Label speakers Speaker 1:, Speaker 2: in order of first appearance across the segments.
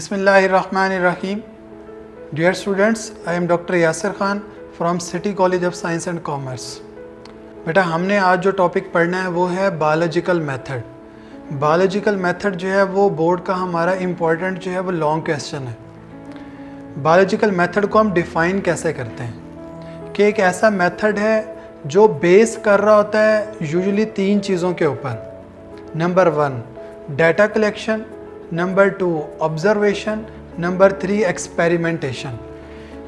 Speaker 1: Bismillahirrahmanirrahim. Dear students, I am Dr. Yasir Khan from City College of Science and Commerce. बेटा हमने आज जो topic पढ़ना है वो है बायोलॉजिकल मेथड। बायोलॉजिकल मेथड जो है वो बोर्ड का हमारा इम्पॉर्टेंट जो है वो लॉन्ग क्वेश्चन है। बायोलॉजिकल मेथड को हम डिफ़ाइन कैसे करते हैं कि एक ऐसा मेथड है जो बेस कर रहा होता है यूजुअली 3 चीज़ों के ऊपर। Number 1 data collection, number 2 observation, number 3 experimentation.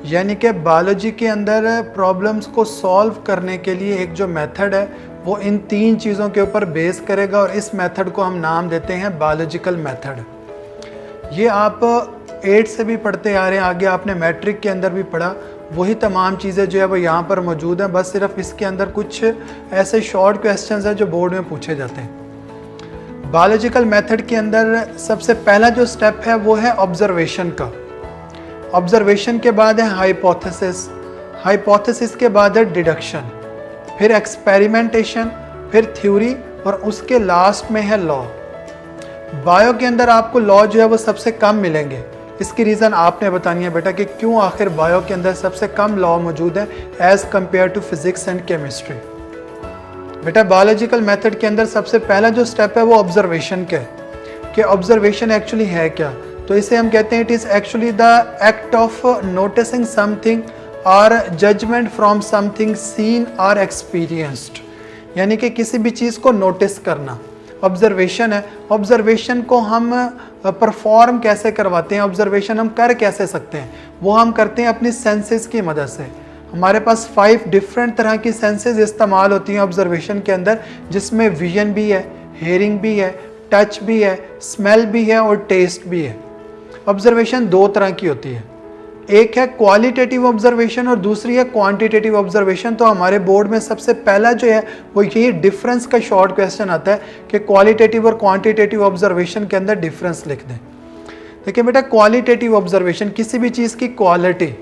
Speaker 1: यानी कि बायोलॉजी के अंदर प्रॉब्लम्स को सॉल्व करने के लिए एक जो मेथड है वो इन 3 चीज़ों के ऊपर बेस करेगा और इस मेथड को हम नाम देते हैं बायोलॉजिकल मेथड। ये आप 8 से भी पढ़ते आ रहे हैं, आगे आपने मैट्रिक के अंदर भी पढ़ा, वही तमाम चीज़ें जो है वो यहाँ पर मौजूद हैं, बस सिर्फ इसके अंदर कुछ ऐसे शॉर्ट क्वेश्चंस हैं जो बोर्ड में पूछे जाते हैं। बायोलॉजिकल मेथड के अंदर सबसे पहला जो स्टेप है वो है ऑब्जर्वेशन का। ऑब्जर्वेशन के बाद है हाइपोथेसिस, हाइपोथेसिस के बाद है डिडक्शन, फिर एक्सपेरिमेंटेशन, फिर थ्योरी और उसके लास्ट में है लॉ। बायो के अंदर आपको लॉ जो है वो सबसे कम मिलेंगे। इसकी रीज़न आपने बतानी है बेटा कि क्यों आखिर बायो के अंदर सबसे कम लॉ मौजूद है as compare to physics and chemistry. बेटा बायोलॉजिकल मेथड के अंदर सबसे पहला जो स्टेप है वो ऑब्जर्वेशन का है कि ऑब्जर्वेशन एक्चुअली है क्या। तो इसे हम कहते हैं it is actually the act of noticing something और जजमेंट फ्रॉम समथिंग सीन और एक्सपीरियंस्ड। यानी कि किसी भी चीज़ को नोटिस करना ऑब्जर्वेशन है। ऑब्जर्वेशन को हम परफॉर्म कैसे करवाते हैं, ऑब्जर्वेशन हम कर कैसे सकते हैं, वो हम करते हैं अपनी सेंसेस की मदद से। हमारे पास 5 डिफरेंट तरह की सेंसेस इस्तेमाल होती हैं ऑब्जर्वेशन के अंदर, जिसमें विजन भी है, हेयरिंग भी है, टच भी है, स्मेल भी है और टेस्ट भी है। ऑब्जर्वेशन 2 तरह की होती है, एक है क्वालिटेटिव ऑब्जर्वेशन और दूसरी है क्वांटिटेटिव ऑब्जर्वेशन। तो हमारे बोर्ड में सबसे पहला जो है वो यही डिफरेंस का शॉर्ट क्वेश्चन आता है कि क्वालिटेटिव और क्वांटिटेटिव ऑब्जर्वेशन के अंदर डिफरेंस लिख दें। देखिए बेटा क्वालिटेटिव ऑब्जर्वेशन किसी भी चीज़ की क्वालिटी,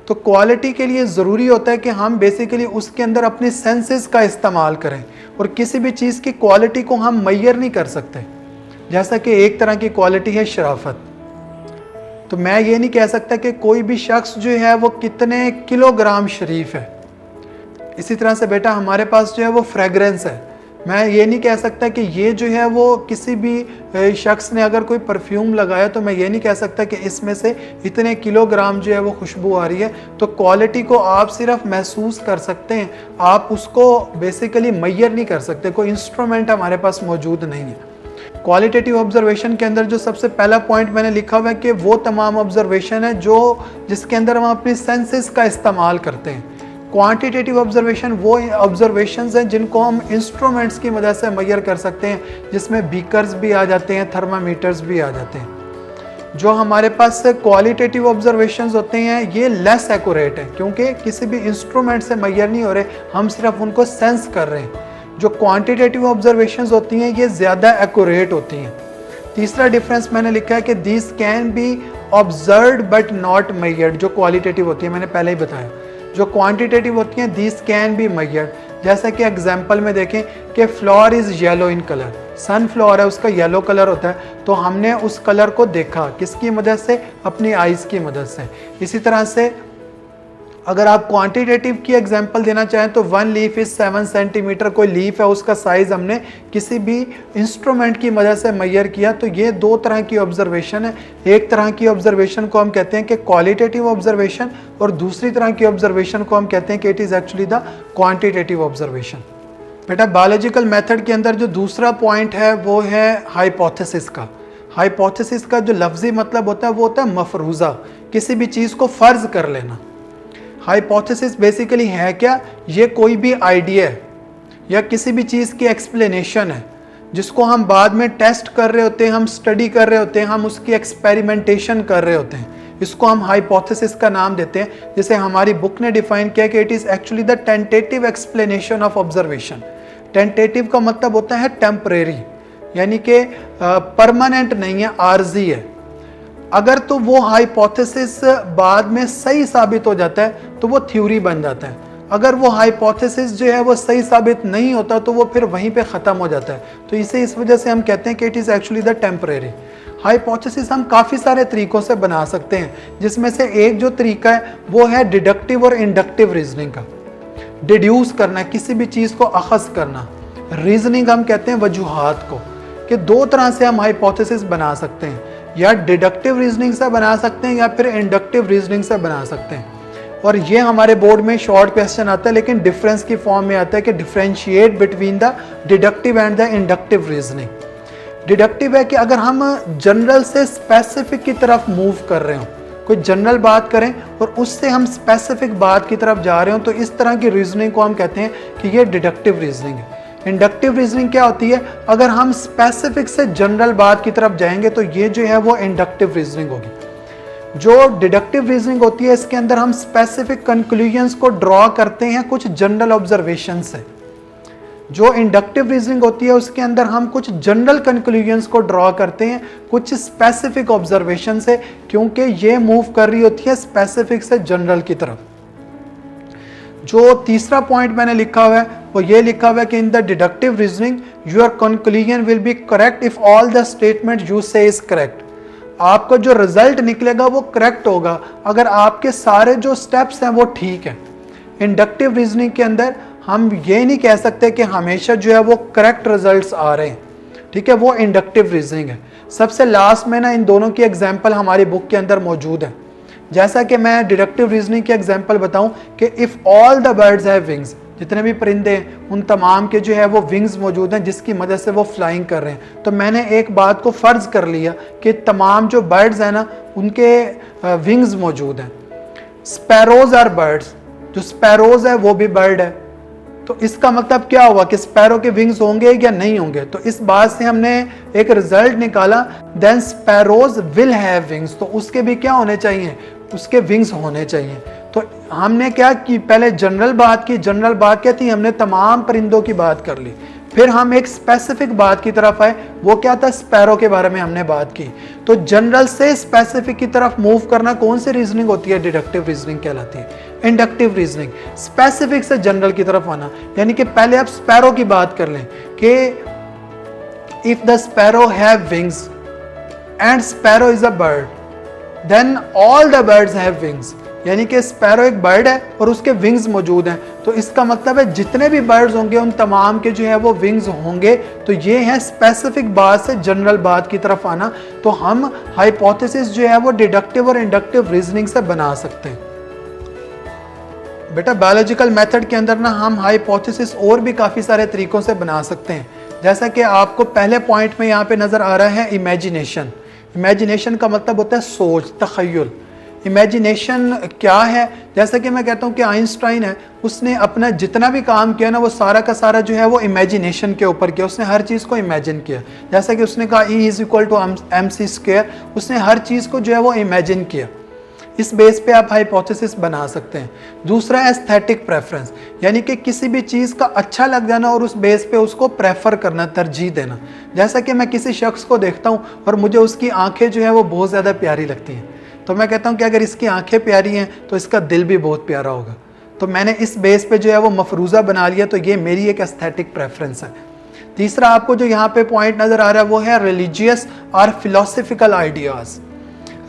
Speaker 1: तो क्वालिटी के लिए ज़रूरी होता है कि हम बेसिकली उसके अंदर अपने सेंसेस का इस्तेमाल करें और किसी भी चीज़ की क्वालिटी को हम मेजर नहीं कर सकते। जैसा कि एक तरह की क्वालिटी है शराफत, तो मैं ये नहीं कह सकता कि कोई भी शख्स जो है वो कितने किलोग्राम शरीफ है। इसी तरह से बेटा हमारे पास जो है वो फ्रेगरेंस है, मैं ये नहीं कह सकता कि ये जो है वो किसी भी शख्स ने अगर कोई परफ्यूम लगाया तो मैं ये नहीं कह सकता कि इसमें से इतने किलोग्राम जो है वो खुशबू आ रही है। तो क्वालिटी को आप सिर्फ महसूस कर सकते हैं, आप उसको बेसिकली मेजर नहीं कर सकते, कोई इंस्ट्रूमेंट हमारे पास मौजूद नहीं है। क्वालिटेटिव ऑब्जर्वेशन के अंदर जो सबसे पहला पॉइंट मैंने लिखा हुआ है कि वो तमाम ऑब्जर्वेशन है जिसके अंदर हम अपनी सेंसेस का इस्तेमाल करते हैं। क्वांटिटेटिव ऑब्जर्वेशन वो ऑब्जर्वेशंस हैं जिनको हम इंस्ट्रूमेंट्स की मदद से मेजर कर सकते हैं, जिसमें बीकर्स भी आ जाते हैं, थर्मामीटर्स भी आ जाते हैं। जो हमारे पास क्वालिटेटिव ऑब्जर्वेशंस होते हैं ये लेस एक्यूरेट है क्योंकि किसी भी इंस्ट्रूमेंट से मेजर नहीं हो रहे, हम सिर्फ उनको सेंस कर रहे हैं। जो क्वांटिटेटिव ऑब्जर्वेशंस होती हैं ये ज़्यादा एक्यूरेट होती हैं। तीसरा डिफरेंस मैंने लिखा है कि this can be observed but not measured. जो क्वालिटेटिव होती है मैंने पहले ही बताया, जो क्वांटिटेटिव होती हैं दिस कैन बी मेजर्ड। जैसा कि एग्जांपल में देखें कि flower is yellow in colour, sunflower है उसका येलो कलर होता है, तो हमने उस कलर को देखा किसकी मदद से, अपनी आइज़ की मदद से। इसी तरह से अगर आप क्वांटिटेटिव की एग्जांपल देना चाहें तो 1 लीफ इज़ 7 सेंटीमीटर, कोई लीफ है उसका साइज़ हमने किसी भी इंस्ट्रूमेंट की मदद से मेजर किया। तो ये 2 तरह की ऑब्जर्वेशन है। एक तरह की ऑब्जर्वेशन को हम कहते हैं कि क्वालिटेटिव ऑब्जर्वेशन और दूसरी तरह की ऑब्जर्वेशन को हम कहते हैं कि it is actually the quantitative observation. बेटा बायोलॉजिकल मेथड के अंदर जो दूसरा पॉइंट है वो है हाइपोथेसिस का। हाइपोथेसिस का जो लफ्ज़ी मतलब होता है वो होता है मफरूज़ा, किसी भी चीज़ को फ़र्ज़ कर लेना। हाइपोथेसिस बेसिकली है क्या, ये कोई भी आइडिया है या किसी भी चीज़ की एक्सप्लेनेशन है जिसको हम बाद में टेस्ट कर रहे होते हैं, हम स्टडी कर रहे होते हैं, हम उसकी एक्सपेरिमेंटेशन कर रहे होते हैं। इसको हम हाइपोथेसिस का नाम देते हैं। जैसे हमारी बुक ने डिफाइन किया कि it is actually the tentative explanation of observation. Tentative का मतलब होता है टेम्परेरी, यानी कि परमानेंट नहीं है, आर्जी है। अगर तो वो हाइपोथेसिस बाद में सही साबित हो जाता है तो वो थ्योरी बन जाता है। अगर वो हाइपोथेसिस जो है वो सही साबित नहीं होता तो वो फिर वहीं पे ख़त्म हो जाता है। तो इस वजह से हम कहते हैं कि it is actually the temporary. Hypothesis हम काफ़ी सारे तरीक़ों से बना सकते हैं, जिसमें से एक जो तरीका है वो है डिडक्टिव और इंडक्टिव रीजनिंग का। डिड्यूस करना, किसी भी चीज़ को अखज़ करना। रीजनिंग हम कहते हैं वजूहात को, कि दो तरह से हम हाइपोथेसिस बना सकते हैं, या डिडक्टिव रीजनिंग से बना सकते हैं या फिर इंडक्टिव रीजनिंग से बना सकते हैं। और ये हमारे बोर्ड में शॉर्ट क्वेश्चन आता है, लेकिन डिफरेंस की फॉर्म में आता है कि differentiate between the deductive and the inductive reasoning. Deductive है कि अगर हम जनरल से स्पेसिफिक की तरफ मूव कर रहे हो, कोई जनरल बात करें और उससे हम स्पेसिफिक बात की तरफ जा रहे हो, तो इस तरह की रीजनिंग को हम कहते हैं कि ये डिडक्टिव रीजनिंग है। इंडक्टिव रीजनिंग क्या होती है? अगर हम स्पेसिफिक से जनरल बात की तरफ जाएंगे तो ये जो है वो इंडक्टिव रीजनिंग होगी। जो डिडक्टिव रीजनिंग होती है इसके अंदर हम स्पेसिफिक कंक्लूजन्स को ड्रॉ करते हैं कुछ जनरल ऑब्जर्वेशन से। जो इंडक्टिव रीजनिंग होती है उसके अंदर हम कुछ जनरल कंक्लूजन्स को ड्रॉ करते हैं कुछ स्पेसिफिक ऑब्जर्वेशन से, क्योंकि ये मूव कर रही होती है स्पेसिफिक से जनरल की तरफ। जो तीसरा पॉइंट मैंने लिखा हुआ है वो ये लिखा हुआ है कि in the deductive reasoning your conclusion will be correct if all the statement you से इज करेक्ट। आपका जो रिजल्ट निकलेगा वो करेक्ट होगा अगर आपके सारे जो स्टेप्स हैं वो ठीक है। इंडक्टिव रीजनिंग के अंदर हम ये नहीं कह सकते कि हमेशा जो है वो करेक्ट रिजल्ट्स आ रहे हैं, ठीक है, वो इंडक्टिव रीजनिंग है। सबसे लास्ट में ना इन दोनों की एग्जाम्पल हमारी बुक के अंदर मौजूद है। जैसा कि मैं डिडक्टिव रीजनिंग की एग्जांपल बताऊं कि if all the birds have wings, जितने भी परिंदे हैं उन तमाम के जो है वो विंग्स मौजूद हैं जिसकी मदद से वो फ्लाइंग कर रहे हैं। तो मैंने एक बात को फ़र्ज़ कर लिया कि तमाम जो बर्ड्स हैं ना उनके विंग्स मौजूद हैं। स्पैरोज आर बर्ड्स, जो स्पैरोज है वो भी बर्ड है। तो इसका मतलब क्या हुआ कि स्पैरो के विंग्स होंगे या नहीं होंगे? तो इस बात से हमने एक रिजल्ट निकाला, then sparrows will have wings, तो उसके भी क्या होने चाहिए? उसके विंग्स होने चाहिए। तो हमने क्या की, पहले जनरल बात की। जनरल बात क्या थी? हमने तमाम परिंदों की बात कर ली। फिर हम एक स्पेसिफिक बात की तरफ आए, वो क्या था? स्पैरो के बारे में हमने बात की। तो जनरल से स्पेसिफिक की तरफ मूव करना कौन सी रीजनिंग होती है? डिडक्टिव रीजनिंग कहलाती है। इंडक्टिव रीजनिंग स्पेसिफिक से जनरल की तरफ आना, यानी कि पहले आप स्पैरो की बात कर लें कि if the sparrow have wings and sparrow is a bird then all the birds have wings, यानी कि स्पैरो एक बर्ड है और उसके विंग्स मौजूद हैं। तो इसका मतलब है जितने भी बर्ड्स होंगे उन तमाम के जो है वो विंग्स होंगे। तो ये है स्पेसिफिक बात से जनरल बात की तरफ आना। तो हम हाइपोथेसिस जो है वो डिडक्टिव और इंडक्टिव रीजनिंग से बना सकते हैं। बेटा बायोलॉजिकल मेथड के अंदर ना हम हाइपोथेसिस और भी काफ़ी सारे तरीक़ों से बना सकते हैं। जैसा कि आपको पहले पॉइंट में यहाँ पे नज़र आ रहा है इमेजिनेशन। इमेजिनेशन का मतलब होता है सोच, तख़य्युल। इमेजिनेशन क्या है? जैसा कि मैं कहता हूँ कि आइंस्टाइन है, उसने अपना जितना भी काम किया ना वो सारा का सारा जो है वो इमेजिनेशन के ऊपर किया। उसने हर चीज़ को इमेजिन किया। जैसा कि उसने कहा E=mc², उसने हर चीज़ को जो है वो इमेजिन किया। इस बेस पे आप हाइपोथेसिस बना सकते हैं। दूसरा है एस्थेटिक प्रेफरेंस, यानी कि किसी भी चीज़ का अच्छा लग जाना और उस बेस पे उसको प्रेफर करना, तरजीह देना। जैसा कि मैं किसी शख्स को देखता हूँ और मुझे उसकी आंखें जो है वो बहुत ज़्यादा प्यारी लगती हैं, तो मैं कहता हूँ कि अगर इसकी आंखें प्यारी हैं तो इसका दिल भी बहुत प्यारा होगा। तो मैंने इस बेस पे जो है वो मफरूज़ा बना लिया। तो ये मेरी एक एस्थेटिक प्रेफरेंस है। तीसरा आपको जो यहाँ पे पॉइंट नज़र आ रहा है वो है रिलीजियस और फिलोसफिकल आइडियाज़।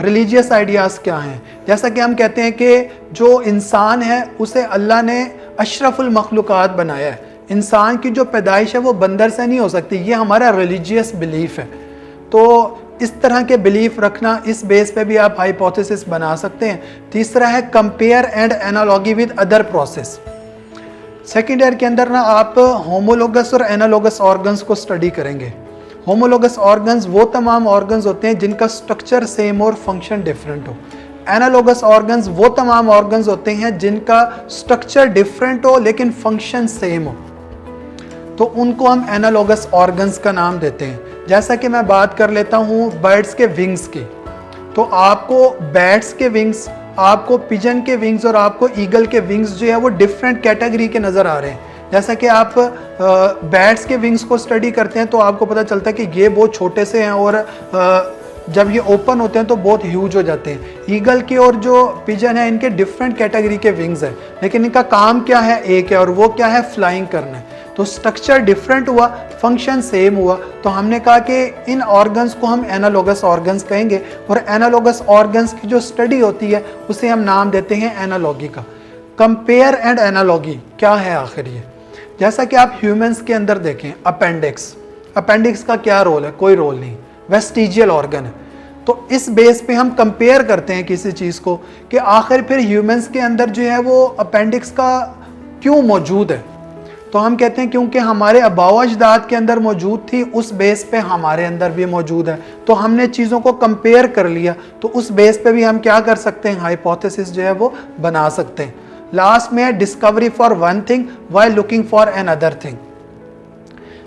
Speaker 1: रिलीजियस आइडियाज़ क्या हैं? जैसा कि हम कहते हैं कि जो इंसान है उसे अल्लाह ने अशरफुल मखलूक़ात बनाया है। इंसान की जो पैदाइश है वो बंदर से नहीं हो सकती, ये हमारा रिलीजियस बिलीफ है। तो इस तरह के बिलीफ रखना, इस बेस पे भी आप हाइपोथेसिस बना सकते हैं। तीसरा है compare and analogy with other process. Second year के अंदर ना आप होमोलोगस और एनालॉगस ऑर्गन्स को स्टडी करेंगे। होमोलोगस ऑर्गन्स वो तमाम ऑर्गन्स होते हैं जिनका स्ट्रक्चर सेम और फंक्शन डिफरेंट हो। एनालॉगस ऑर्गन्स वो तमाम ऑर्गन्स होते हैं जिनका स्ट्रक्चर डिफरेंट हो लेकिन फंक्शन सेम हो, तो उनको हम एनालॉगस ऑर्गन्स का नाम देते हैं। जैसा कि मैं बात कर लेता हूँ बर्ड्स के विंग्स की, तो आपको बैट्स के विंग्स, आपको पिजन के विंग्स और आपको ईगल के विंग्स जो है वो डिफरेंट कैटेगरी के नज़र आ रहे हैं। जैसा कि आप बैट्स के विंग्स को स्टडी करते हैं तो आपको पता चलता है कि ये बहुत छोटे से हैं और जब ये ओपन होते हैं तो बहुत ह्यूज हो जाते हैं। ईगल की और जो पिजन है इनके डिफरेंट कैटेगरी के विंग्स हैं, लेकिन इनका काम क्या है, एक है, और वो क्या है, फ्लाइंग करना है। तो स्ट्रक्चर डिफरेंट हुआ, फंक्शन सेम हुआ। तो हमने कहा कि इन ऑर्गन्स को हम एनालोगस ऑर्गन्स कहेंगे, और एनालोगस ऑर्गन्स की जो स्टडी होती है उसे हम नाम देते हैं एनालॉगी का। कंपेयर एंड एनालॉगी क्या है आखिर ये? जैसा कि आप ह्यूमंस के अंदर देखें, अपेंडिक्स का क्या रोल है? कोई रोल नहीं, वेस्टिजियल ऑर्गन है। तो इस बेस पे हम कंपेयर करते हैं किसी चीज़ को कि आखिर फिर ह्यूमंस के अंदर जो है वो अपेंडिक्स का क्यों मौजूद है। तो हम कहते हैं क्योंकि हमारे आबाओ अजदाद के अंदर मौजूद थी, उस बेस पे हमारे अंदर भी मौजूद है। तो हमने चीज़ों को कंपेयर कर लिया, तो उस बेस पे भी हम क्या कर सकते हैं, हाइपोथेसिस जो है वो बना सकते हैं। लास्ट में है discovery for one thing while looking for another thing.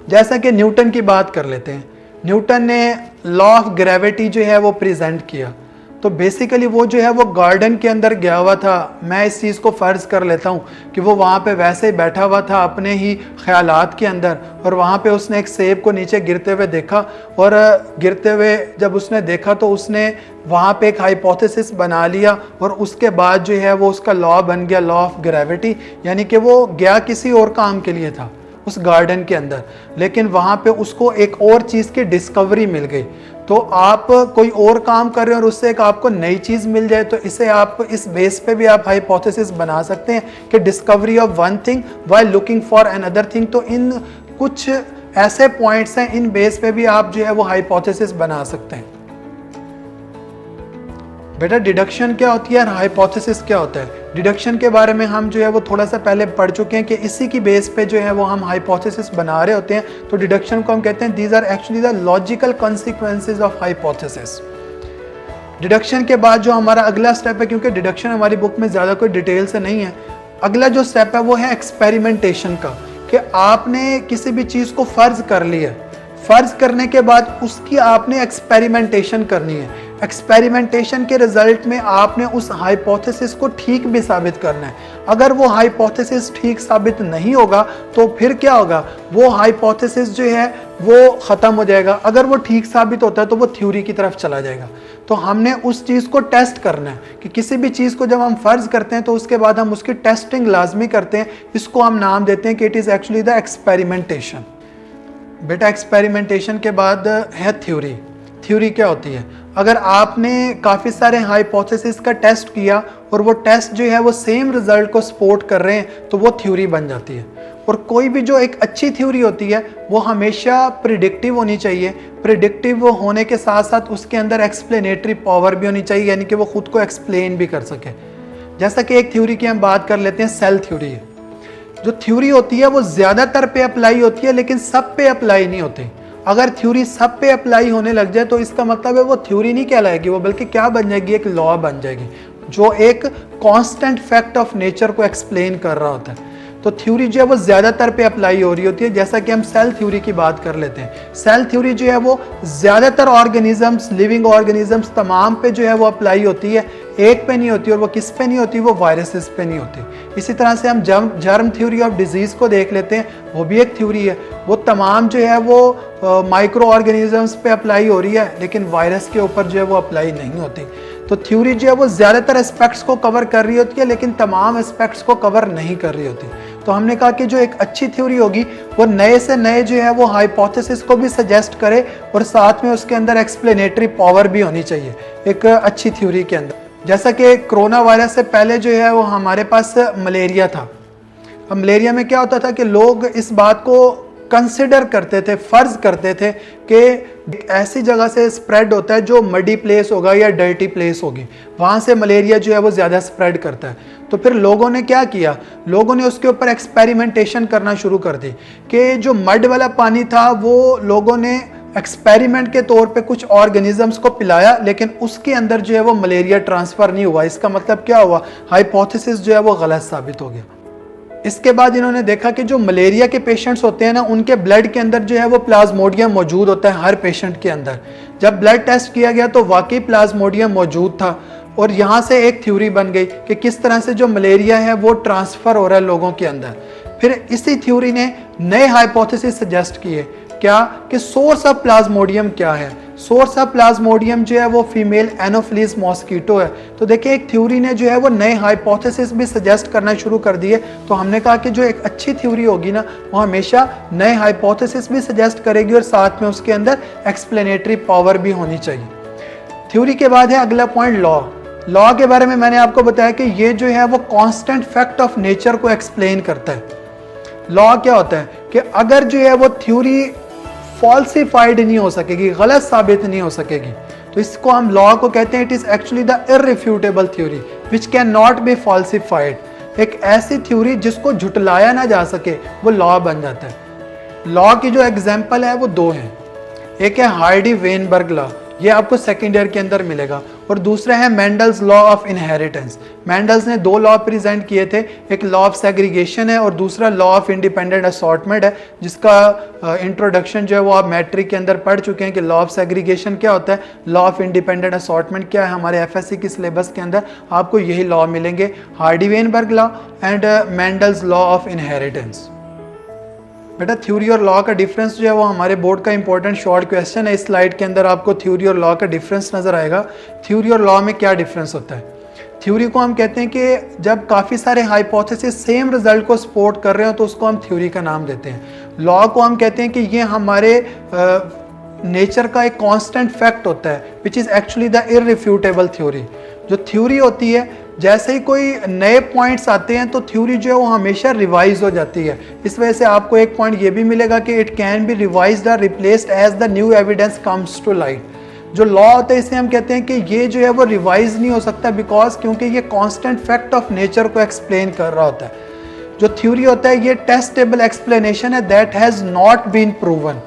Speaker 1: जैसा कि न्यूटन की बात कर लेते हैं, न्यूटन ने लॉ ऑफ ग्रेविटी जो है वो प्रेजेंट किया। तो बेसिकली वो जो है वो गार्डन के अंदर गया हुआ था। मैं इस चीज़ को फ़र्ज़ कर लेता हूँ कि वो वहाँ पे वैसे ही बैठा हुआ था अपने ही ख्यालात के अंदर, और वहाँ पे उसने एक सेब को नीचे गिरते हुए देखा, और गिरते हुए जब उसने देखा तो उसने वहाँ पे एक हाइपोथेसिस बना लिया, और उसके बाद जो है वो उसका लॉ बन गया, लॉ ऑफ ग्रेविटी। यानी कि वो गया किसी और काम के लिए था उस गार्डन के अंदर, लेकिन वहाँ पे उसको एक और चीज़ की डिस्कवरी मिल गई। तो आप कोई और काम कर रहे हैं और उससे एक आपको नई चीज़ मिल जाए, तो इसे आप इस बेस पे भी आप हाइपोथेसिस बना सकते हैं कि discovery of one thing while looking for another thing. तो इन कुछ ऐसे पॉइंट्स हैं, इन बेस पे भी आप जो है वो हाइपोथेसिस बना सकते हैं। बेटा डिडक्शन क्या होती है और हाइपोथेसिस क्या होता है? डिडक्शन के बारे में हम जो है वो थोड़ा सा पहले पढ़ चुके हैं कि इसी की बेस पे जो है वो हम हाइपोथेसिस बना रहे होते हैं। तो डिडक्शन को हम कहते हैं these are actually the logical consequences of hypothesis. Deduction के बाद जो हमारा अगला स्टेप है, क्योंकि डिडक्शन हमारी बुक में ज़्यादा कोई डिटेल से नहीं है, अगला जो स्टेप है वो है एक्सपेरिमेंटेशन का, कि आपने किसी भी चीज़ को फ़र्ज़ कर लिया, फ़र्ज़ करने के बाद उसकी आपने एक्सपेरिमेंटेशन करनी है। एक्सपेरिमेंटेशन के रिजल्ट में आपने उस हाइपोथेसिस को ठीक भी साबित करना है। अगर वो हाइपोथेसिस ठीक साबित नहीं होगा तो फिर क्या होगा, वो हाइपोथेसिस जो है वो ख़त्म हो जाएगा। अगर वो ठीक साबित होता है तो वो थ्योरी की तरफ चला जाएगा। तो हमने उस चीज़ को टेस्ट करना है कि किसी भी चीज़ को जब हम फ़र्ज़ करते हैं तो उसके बाद हम उसकी टेस्टिंग लाजमी करते हैं। इसको हम नाम देते हैं कि it is actually the experimentation. बेटा एक्सपेरिमेंटेशन के बाद है थ्योरी। थ्योरी क्या होती है? अगर आपने काफ़ी सारे हाइपोथेसिस का टेस्ट किया और वो टेस्ट जो है वो सेम रिजल्ट को सपोर्ट कर रहे हैं तो वो थ्योरी बन जाती है। और कोई भी जो एक अच्छी थ्योरी होती है वो हमेशा प्रिडिक्टिव होनी चाहिए। प्रिडिक्टिव होने के साथ साथ उसके अंदर एक्सप्लेनेटरी पावर भी होनी चाहिए, यानी कि वो खुद को एक्सप्लेन भी कर सके। जैसा कि एक थ्योरी की हम बात कर लेते हैं, सेल थ्योरी। जो थ्योरी होती है वो ज़्यादातर पे अप्लाई होती है लेकिन सब पे अप्लाई नहीं होती। अगर थ्योरी सब पे अप्लाई होने लग जाए तो इसका मतलब है वो थ्योरी नहीं कहलाएगी, वो बल्कि क्या बन जाएगी, एक लॉ बन जाएगी जो एक कांस्टेंट फैक्ट ऑफ नेचर को एक्सप्लेन कर रहा होता है। तो थ्योरी जो है वो ज़्यादातर पे अप्लाई हो रही होती है। जैसा कि हम सेल थ्योरी की बात कर लेते हैं, सेल थ्योरी जो है वो ज़्यादातर ऑर्गेनिजम्स, लिविंग ऑर्गेनिजम्स तमाम पे जो है वो अप्लाई होती है, एक पे नहीं होती। और वो किस पे नहीं होती, वो वायरसेस पे नहीं होती। इसी तरह से हम जर्म थ्योरी ऑफ डिजीज़ को देख लेते हैं, वो भी एक थ्योरी है। वो तमाम जो है वो माइक्रो ऑर्गेनिजम्स पे अप्लाई हो रही है लेकिन वायरस के ऊपर जो है वो अप्लाई नहीं होती। तो थ्योरी जो है वो ज़्यादातर एस्पेक्ट्स को कवर कर रही होती है लेकिन तमाम एस्पेक्ट्स को कवर नहीं कर रही होती। तो हमने कहा कि जो एक अच्छी थ्योरी होगी वो नए से नए जो है वो हाइपोथेसिस को भी सजेस्ट करे और साथ में उसके अंदर एक्सप्लेनेटरी पावर भी होनी चाहिए एक अच्छी थ्योरी के अंदर। जैसा कि कोरोना वायरस से पहले जो है वो हमारे पास मलेरिया था। अब मलेरिया में क्या होता था कि लोग इस बात को कंसिडर करते थे, फ़र्ज़ करते थे कि ऐसी जगह से स्प्रेड होता है जो मडी प्लेस होगा या डर्टी प्लेस होगी, वहाँ से मलेरिया जो है वो ज़्यादा स्प्रेड करता है। तो फिर लोगों ने क्या किया, लोगों ने उसके ऊपर एक्सपेरिमेंटेशन करना शुरू कर दी कि जो मड वाला पानी था वो लोगों ने एक्सपेरिमेंट के तौर पे कुछ ऑर्गेनिजम्स को पिलाया लेकिन उसके अंदर जो है वो मलेरिया ट्रांसफ़र नहीं हुआ। इसका मतलब क्या हुआ, हाइपोथेसिस जो है वो गलत साबित हो गया। इसके बाद इन्होंने देखा कि जो मलेरिया के पेशेंट्स होते हैं ना, उनके ब्लड के अंदर जो है वो प्लाज्मोडियम मौजूद होता है हर पेशेंट के अंदर। जब ब्लड टेस्ट किया गया तो वाकई प्लाज्मोडियम मौजूद था और यहाँ से एक थ्योरी बन गई कि किस तरह से जो मलेरिया है वो ट्रांसफ़र हो रहा है लोगों के अंदर। फिर इसी थ्योरी ने नए हाइपोथेसिस सजेस्ट किए क्या कि सोर्स ऑफ प्लाज्मोडियम क्या है। सोर्स ऑफ प्लाज्मोडियम जो है वो फीमेल एनोफिलीज मॉस्किटो है। तो देखिए एक थ्योरी ने जो है वो नए हाइपोथेसिस भी सजेस्ट करना शुरू कर दिए। तो हमने कहा कि जो एक अच्छी थ्योरी होगी ना वो हमेशा नए हाइपोथेसिस भी सजेस्ट करेगी और साथ में उसके अंदर एक्सप्लेनेटरी पावर भी होनी चाहिए। थ्योरी के बाद है अगला पॉइंट लॉ। लॉ के बारे में मैंने आपको बताया कि ये जो है वो कांस्टेंट फैक्ट ऑफ नेचर को एक्सप्लेन करता है। लॉ क्या होता है कि अगर जो है वो थ्योरी फॉल्सिफाइड नहीं हो सकेगी, गलत साबित नहीं हो सकेगी, तो इसको हम लॉ को कहते हैं it is actually the irrefutable theory which can not be falsified. एक ऐसी थ्योरी जिसको झुटलाया ना जा सके वो लॉ बन जाता है। लॉ की जो एग्जाम्पल है वो दो हैं। एक है हार्डी-वेनबर्ग लॉ, ये आपको सेकेंड ईयर के अंदर मिलेगा, और दूसरा है Mendel's law of inheritance. Mendel's ने दो लॉ प्रेजेंट किए थे, एक लॉ ऑफ सेग्रीगेशन है और दूसरा लॉ ऑफ इंडिपेंडेंट असॉर्टमेंट है, जिसका इंट्रोडक्शन जो है वो आप मैट्रिक के अंदर पढ़ चुके हैं कि लॉ ऑफ सेग्रीगेशन क्या होता है, लॉ ऑफ इंडिपेंडेंट असॉर्टमेंट क्या है। हमारे एफएससी की सिलेबस के अंदर आपको यही लॉ मिलेंगे, Hardy-Weinberg law and Mendel's law of inheritance. बेटा थ्योरी और लॉ का डिफरेंस जो है वो हमारे बोर्ड का इंपॉर्टेंट शॉर्ट क्वेश्चन है। इस स्लाइड के अंदर आपको थ्योरी और लॉ का डिफरेंस नजर आएगा। थ्योरी और लॉ में क्या डिफरेंस होता है? थ्योरी को हम कहते हैं कि जब काफ़ी सारे हाइपोथेसिस सेम रिजल्ट को सपोर्ट कर रहे हो तो उसको हम थ्योरी का नाम देते हैं। लॉ को हम कहते हैं कि ये हमारे नेचर का एक कांस्टेंट फैक्ट होता है which is actually the irrefutable theory. जो थ्योरी होती है जैसे ही कोई नए पॉइंट्स आते हैं तो थ्योरी जो है वो हमेशा रिवाइज हो जाती है। इस वजह से आपको एक पॉइंट ये भी मिलेगा कि इट कैन बी रिवाइज्ड और replaced as the new evidence comes to light. जो लॉ होता है इसे हम कहते हैं कि ये जो है वो रिवाइज नहीं हो सकता बिकॉज क्योंकि ये कांस्टेंट फैक्ट ऑफ नेचर को एक्सप्लेन कर रहा होता है। जो थ्योरी होता है ये टेस्टेबल एक्सप्लेनेशन है that has not been proven.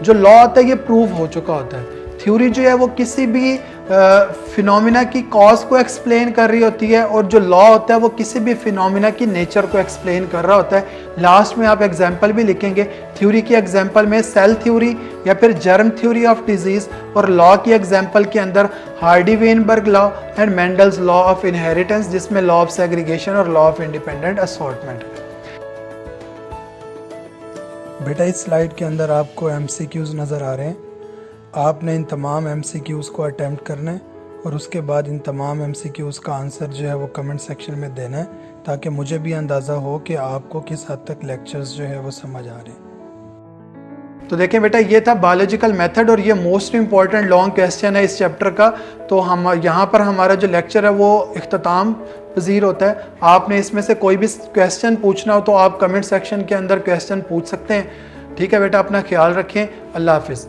Speaker 1: जो लॉ होता है ये प्रूव हो चुका होता है। थ्योरी जो है वो किसी भी फिनोमिना की कॉज को एक्सप्लेन कर रही होती है और जो लॉ होता है वो किसी भी फिनोमिना की नेचर को एक्सप्लेन कर रहा होता है। लास्ट में आप एग्जाम्पल भी लिखेंगे। थ्योरी की एग्जाम्पल में सेल थ्योरी या फिर जर्म थ्योरी ऑफ डिजीज, और लॉ की एग्जाम्पल के अंदर Hardy-Weinberg law and Mendel's law of inheritance, जिसमें लॉ ऑफ सेग्रीगेशन और लॉ ऑफ इंडिपेंडेंट असॉर्टमेंट। बेटा इस स्लाइड के अंदर आपको MCQs नज़र आ रहे हैं। आपने इन तमाम MCQs को अटैम्प्ट करना है और उसके बाद इन तमाम MCQs का आंसर जो है वो कमेंट सेक्शन में देना है ताकि मुझे भी अंदाज़ा हो कि आपको किस हद तक लेक्चर्स जो है वो समझ आ रहे हैं। तो देखें बेटा ये था बायोलॉजिकल मेथड और ये मोस्ट इंपॉर्टेंट लॉन्ग क्वेश्चन है इस चैप्टर का। तो हम यहाँ पर हमारा जो लेक्चर है वो इख्तिताम पजीर होता है। आपने इसमें से कोई भी क्वेश्चन पूछना हो तो आप कमेंट सेक्शन के अंदर क्वेश्चन पूछ सकते हैं। ठीक है बेटा, अपना ख्याल रखें। अल्लाह हाफिज़।